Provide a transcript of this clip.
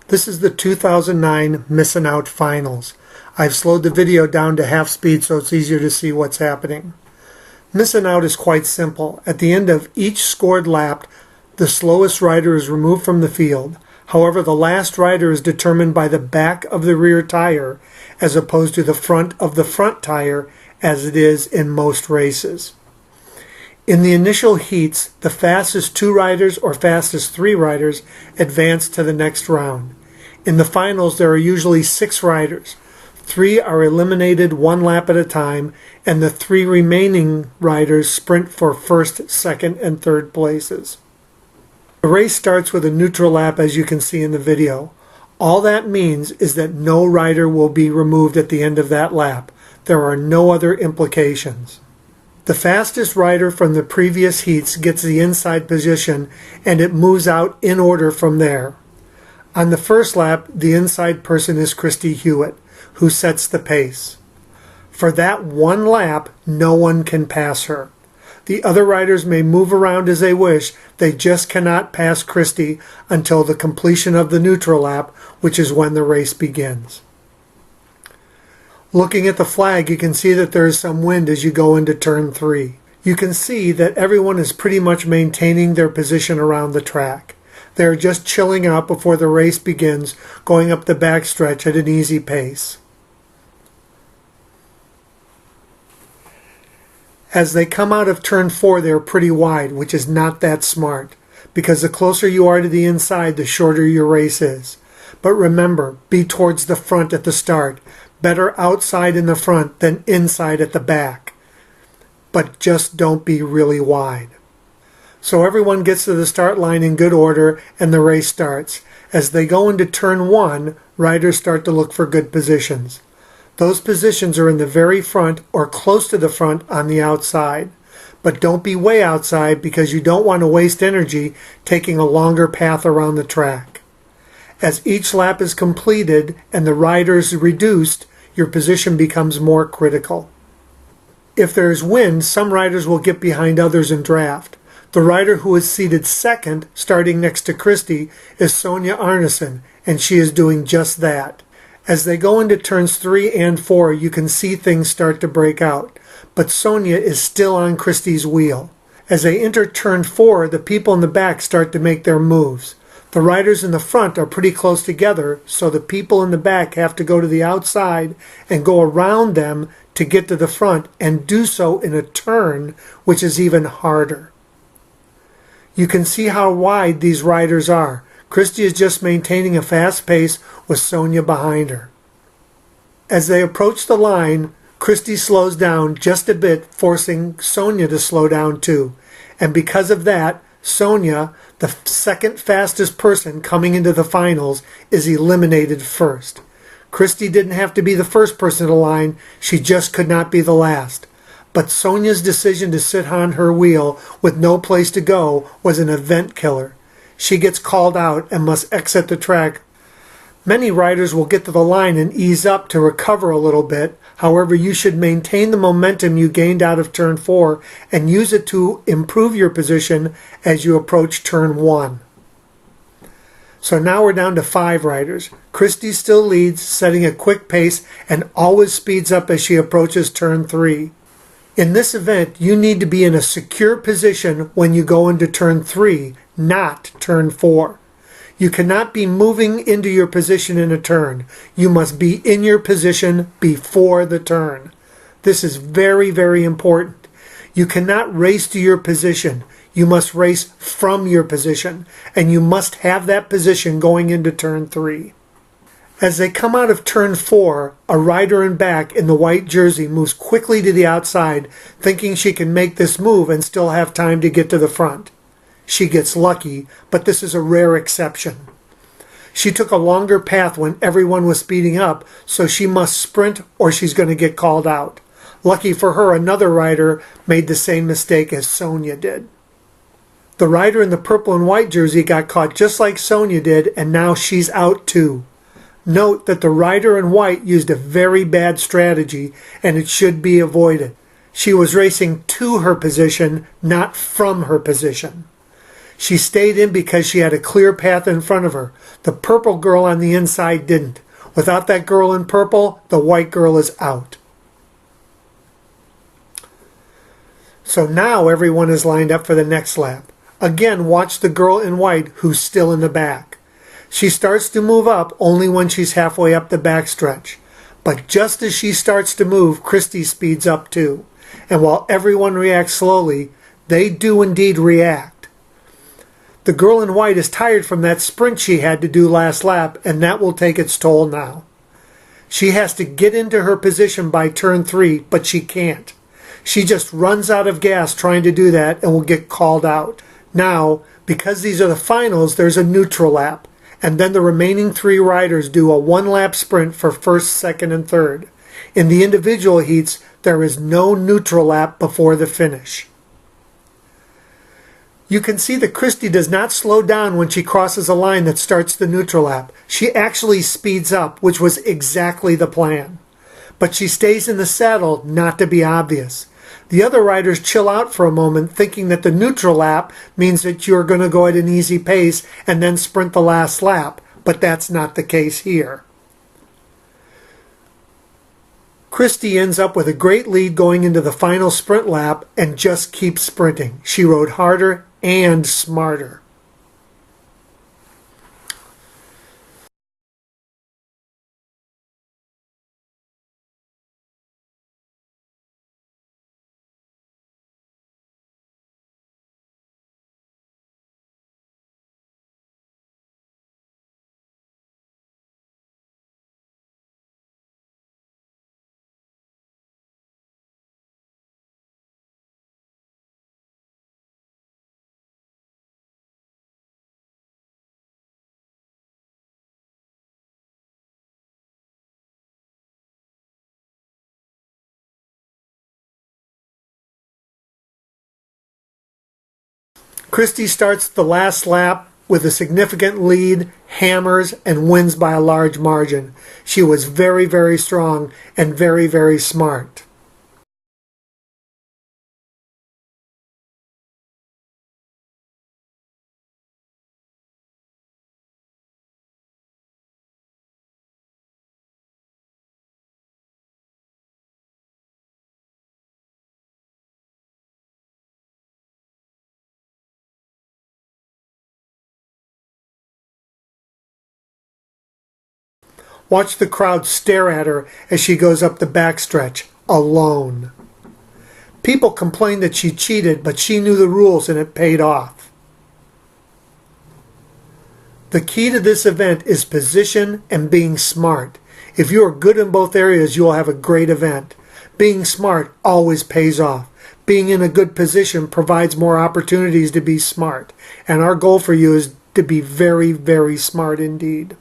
This is the 2009 Missing Out Finals. I've slowed the video down to half speed so it's easier to see what's happening. Missing out is quite simple. At the end of each scored lap, the slowest rider is removed from the field. However, the last rider is determined by the back of the rear tire as opposed to the front of the front tire as it is in most races. In the initial heats, the fastest 2 riders or fastest 3 riders advance to the next round. In the finals, there are usually 6 riders. 3 are eliminated 1 lap at a time, and the 3 remaining riders sprint for first, second, and third places. The race starts with a neutral lap, as you can see in the video. All that means is that no rider will be removed at the end of that lap. There are no other implications. The fastest rider from the previous heats gets the inside position, and it moves out in order from there. On the first lap, the inside person is Christy Hewitt, who sets the pace. For that 1 lap, no one can pass her. The other riders may move around as they wish, they just cannot pass Christy until the completion of the neutral lap, which is when the race begins. Looking at the flag, you can see that there is some wind as you go into turn 3. You can see that everyone is pretty much maintaining their position around the track. They are just chilling out before the race begins, going up the backstretch at an easy pace. As they come out of turn 4, they are pretty wide, which is not that smart, because the closer you are to the inside, the shorter your race is. But remember, be towards the front at the start. Better outside in the front than inside at the back. But just don't be really wide. So everyone gets to the start line in good order and the race starts. As they go into turn 1, riders start to look for good positions. Those positions are in the very front or close to the front on the outside. But don't be way outside because you don't want to waste energy taking a longer path around the track. As each lap is completed and the riders reduced, your position becomes more critical. If there is wind, some riders will get behind others in draft. The rider who is seated second, starting next to Christy, is Sonia Arneson, and she is doing just that. As they go into turns 3 and 4, you can see things start to break out, but Sonia is still on Christy's wheel. As they enter turn 4, the people in the back start to make their moves. The riders in the front are pretty close together, so the people in the back have to go to the outside and go around them to get to the front, and do so in a turn, which is even harder. You can see how wide these riders are. Christy is just maintaining a fast pace with Sonia behind her. As they approach the line, Christy slows down just a bit, forcing Sonia to slow down too. And because of that, Sonia, the second fastest person coming into the finals, is eliminated first. Christy didn't have to be the first person to line, she just could not be the last. But Sonia's decision to sit on her wheel with no place to go was an event killer. She gets called out and must exit the track. Many riders will get to the line and ease up to recover a little bit. However, you should maintain the momentum you gained out of turn 4 and use it to improve your position as you approach turn 1. So now we're down to 5 riders. Christy still leads, setting a quick pace and always speeds up as she approaches turn 3. In this event, you need to be in a secure position when you go into turn 3, not turn 4. You cannot be moving into your position in a turn. You must be in your position before the turn. This is very, very important. You cannot race to your position. You must race from your position, and you must have that position going into turn 3. As they come out of turn 4, a rider in back in the white jersey moves quickly to the outside, thinking she can make this move and still have time to get to the front. She gets lucky, but this is a rare exception. She took a longer path when everyone was speeding up, so she must sprint or she's going to get called out. Lucky for her, another rider made the same mistake as Sonia did. The rider in the purple and white jersey got caught just like Sonia did, and now she's out too. Note that the rider in white used a very bad strategy, and it should be avoided. She was racing to her position, not from her position. She stayed in because she had a clear path in front of her. The purple girl on the inside didn't. Without that girl in purple, the white girl is out. So now everyone is lined up for the next lap. Again, watch the girl in white who's still in the back. She starts to move up only when she's halfway up the backstretch. But just as she starts to move, Christy speeds up too. And while everyone reacts slowly, they do indeed react. The girl in white is tired from that sprint she had to do last lap, and that will take its toll now. She has to get into her position by turn 3, but she can't. She just runs out of gas trying to do that and will get called out. Now, because these are the finals, there's a neutral lap, and then the remaining 3 riders do a 1-lap sprint for first, second, and third. In the individual heats, there is no neutral lap before the finish. You can see that Christy does not slow down when she crosses a line that starts the neutral lap. She actually speeds up, which was exactly the plan. But she stays in the saddle not to be obvious. The other riders chill out for a moment, thinking that the neutral lap means that you're going to go at an easy pace and then sprint the last lap, but that's not the case here. Christy ends up with a great lead going into the final sprint lap and just keeps sprinting. She rode harder and smarter. Christy starts the last lap with a significant lead, hammers, and wins by a large margin. She was very, very strong and very, very smart. Watch the crowd stare at her as she goes up the backstretch, alone. People complained that she cheated, but she knew the rules and it paid off. The key to this event is position and being smart. If you are good in both areas, you will have a great event. Being smart always pays off. Being in a good position provides more opportunities to be smart. And our goal for you is to be very, very smart indeed.